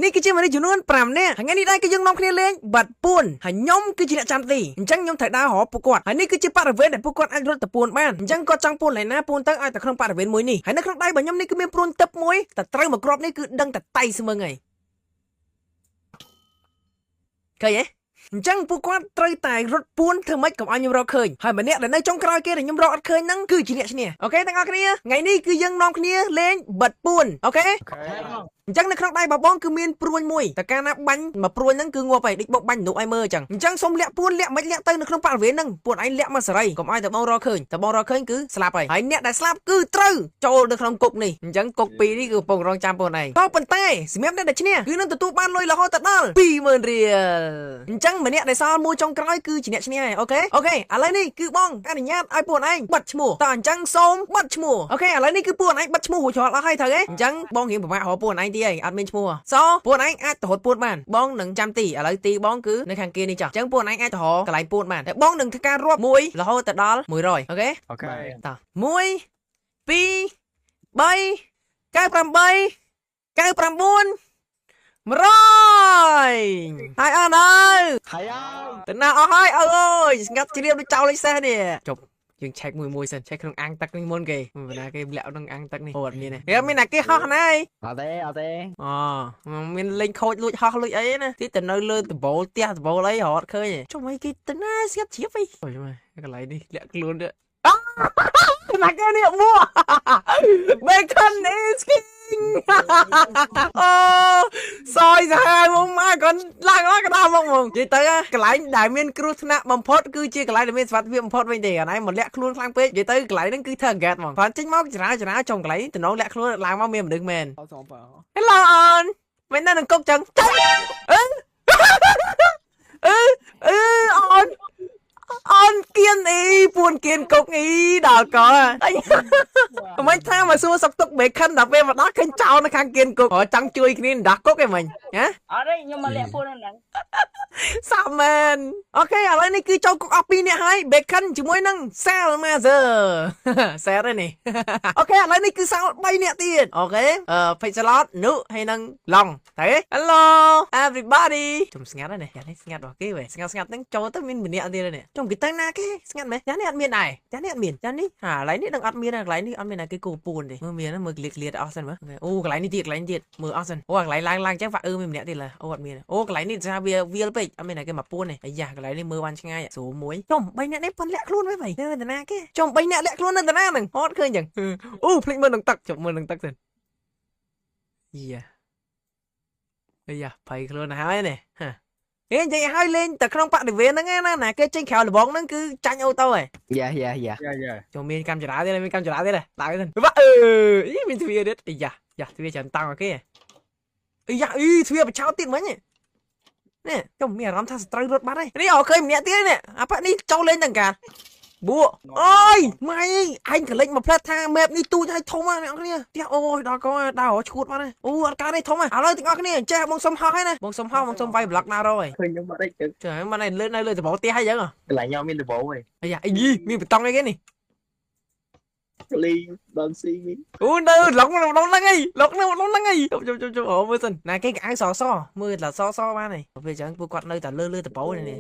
នេះគឺជាមនុស្សចំនួន5នាក់ថ្ងៃនេះដែរគឺយើងនាំគ្នាលេងបាត់ពួនហើយខ្ញុំគឺជាអ្នកចាំទីអញ្ចឹងខ្ញុំត្រូវដើររកពួកគាត់ហើយនេះគឺជាបរិវេណដែលពួកគាត់អាចរត់ទៅពួនបានអញ្ចឹងគាត់ចង់ពួនឡើយណាពួនទៅឲ្យតែក្នុងបរិវេណមួយនេះហើយនៅក្នុងដៃរបស់ខ្ញុំនេះគឺមានព្រួញទឹកមួយតែត្រូវមកគ្រាប់នេះគឺដឹងតែតៃស្មឹងហើយឃើញទេអញ្ចឹងពួកគាត់ត្រូវតែរត់ពួនធ្វើម៉េចកុំឲ្យខ្ញុំរកឃើញហើយម្នាក់ដែលនៅចុងក្រោយគេដែលខ្ញុំរកអត់ឃើញហ្នឹងគឺជាអ្នកឈ្នះអូខេទាំងអស់គ្នាថ្ងៃនេះគឺយើងនាំគ្នាលេងបាត់ពួនអូខេអញ្ចឹងនៅក្នុងដៃបងគឺមានព្រួញមួយតែកាលណាបាញ់មកព្រួញហ្នឹងគឺងាប់ហើយដូចបុកបាញ់មនុស្សឲ្យមើលអញ្ចឹងសូមលាក់ពួនលាក់មិនលាក់ទៅនៅក្នុងបរិវេណហ្នឹងពួនឯងលាក់មកសេរីកុំឲ្យតែបងរកឃើញតែបងរកឃើញគឺស្លាប់ហើយអ្នកដែលស្លាប់គឺត្រូវចូលនៅក្នុងគុកនេះអញ្ចឹងគុក2នេះគឺកំពុងរងចាំពួនឯងក៏ប៉ុន្តែសម្រាប់អ្នកដែលឈ្នះគឺនឹងទទួលបានលុយរហូតដល់20000រៀលអញ្ចឹងម្នាក់ដែលសល់មួយចុងក្រោយគឺជាអ្នកឈ្នះហើយអូខេឥឡូវនេះគឺបងអនុញ្ញាតឲ្យពួនឯងបិទឈ្មោះតើអញ្ចឹងសូមបិទឈ្មោះអូខេឥឡូវនេះគឺពួនឯងបិទឈ្មោះរួចរាល់អស់ហើយត្រូវទេអញ្ចឹងបងរៀងពិបាករកពួនឯងទីហើយអត់មានឈ្មោះពួនឯងអាចទៅរត់ពួនបានបងនឹងចាំទីឥឡូវទីបងគឺនៅខាងគេនេះចាស់អញ្ចឹងពួនឯងអាចទៅរកកន្លែងពួនបានតែបងនឹងធ្វើការរាប់1រហូតទៅដល់100អូខេត1 2 3 98 99 100ហើយអត់ហើយទៅណាអស់ហើយអើយស្ងាត់ជ្រាបដូចចោលលេខសេះនេះចុះយើងឆែកមួយសិនឆែកក្នុងអាងទឹកនេះមុនគេមិនណាគេលាក់ក្នុងអាងទឹកនេះអូអត់មានទេវាមានតែគេហោះណាយអត់ទេអូមានលេងខូចលួចហោះលួចអីណាទីទៅនៅលើដបូលផ្ទះដបូលអីរត់ឃើញចុះមិនគេទៅណាស្ងាត់ជ្រាបអីអូយកន្លែងនេះលាក់ខ្លួនទៅណាគេនេះមួ Bacon is king អូសយសាហាវមកមកគាត់ឡើងកណ្ដាលមកនិយាយទៅកន្លែងដែលមានគ្រោះថ្នាក់បំផុតគឺជាកន្លែងដែលមានសុវត្ថិភាពបំផុតវិញទេអានេះមកលាក់ខ្លួនខ្លាំងពេកនិយាយទៅកន្លែងហ្នឹងគឺ target ហ្មងគាត់ចេញមកចរាចុងកន្លែងតំណងលាក់ខ្លួនឡើងមកមានមនុស្សមែន Hello អូនមិននៅនឹងគុកចឹងអូនគៀនអីពួនគៀនគុកអីដល់កមិនថាមកសួរសុកទុក Bacon ដល់ពេលមកដល់ឃើញចោលនៅខាងគៀនគុកចង់ជួយគ្នាដោះគុកឯងមិញហ៎អត់ទេខ្ញុំមកលាក់ពួនហ្នឹងសាមែនអូខេឥឡូវនេះគឺចូលគុកអស់2នាក់ហើយ Bacon ជាមួយនឹង Salmazer សែរនេះអូខេឥឡូវនេះគឺសល់3នាក់ទៀតអូខេPixelot នុហើយនឹង Long ទៅ Hello everybody ជុំស្ងាត់ហើយនេះយ៉ានេះស្ងាត់របស់គេវ៉េស្ងាត់ហ្នឹងចូលទៅមានម្នាក់ទៀតនេះចុំគេទៅណាគេស្ងាត់មែនយ៉ានេះអត់មានដែរយ៉ានេះអត់មានយ៉ានេះកន្លែងនេះនឹងអត់មានកន្លែងនេះអត់មានតែគេគោពួនទេមើលមានមើលក្លៀតអស់សិនមើលអូកន្លែងនេះទៀតមើលអស់សិនអូកន្លែងឡើងចឹងហ្វាក់មានម្នាក់ទៀតឡើអូអត់មានអូកន្លែងនេះថាវាលពេកអត់មានតែគេមកពួនទេអាយ៉ាកន្លែងនេះមើលបានឆ្ងាយស្រួលមួយចុំ3នាក់នេះប៉ុនលាក់ខ្លួនវិញនៅតាណាគេចុំ3នាក់លាក់ខ្លួននៅតាណាហ្នឹងអត់ឃើញចឹងអូភ្លេចមើលនឹងទឹកចុំមើលនឹងទឹកសិនយ៉ាភ័យខ្លួនទៅហើយនេះនិយាយឲ្យលេងតែក្នុងបរិវេណហ្នឹងណាគេចេញក្រៅលបងហ្នឹងគឺចាញ់អូតូហើយយ៉ាចូលមានកម្មចរាទៀតមានកម្មចរាទៀតដើរទៅមានទ្វារទៀតយ៉ាទ្វារច្រើនតង់អូខេយ៉ាទ្វារបិឆោតទៀតមិញនេះចុះមានអារម្មណ៍ថាសត្រូវរត់បាត់ហើយនេះអត់ឃើញម្នាក់ទៀតនេះអាប៉ានេះចូលលេងទាំងកាលបួអូយម៉ៃឯងកលិចមកផ្លែថា map នេះទូចឲ្យធំណាអ្នកគ្នាផ្ទះអូយដល់កោដើរឈួតបាត់ហើយអូអត់កើតនេះធំហើយឥឡូវទាំងអស់គ្នាចេះបងសុំហោះហើយណាបងសុំហោះបងសុំវាយ block ដើររហើយឃើញខ្ញុំបាត់អីចឹងចុះមិននៅលើដបផ្ទះហើយចឹងកន្លែងខ្ញុំមានដបហីអាយ៉ាអីមានបេតុងអីគេនេះលីដល់ស៊ីមីអូនៅឡុកហ្នឹងអីឡុកហ្នឹងអីជុំអូមើលសិនណាគេកៅសមើលតែសបានហើយពេលចឹងពួកគាត់នៅតែលើដបនេះ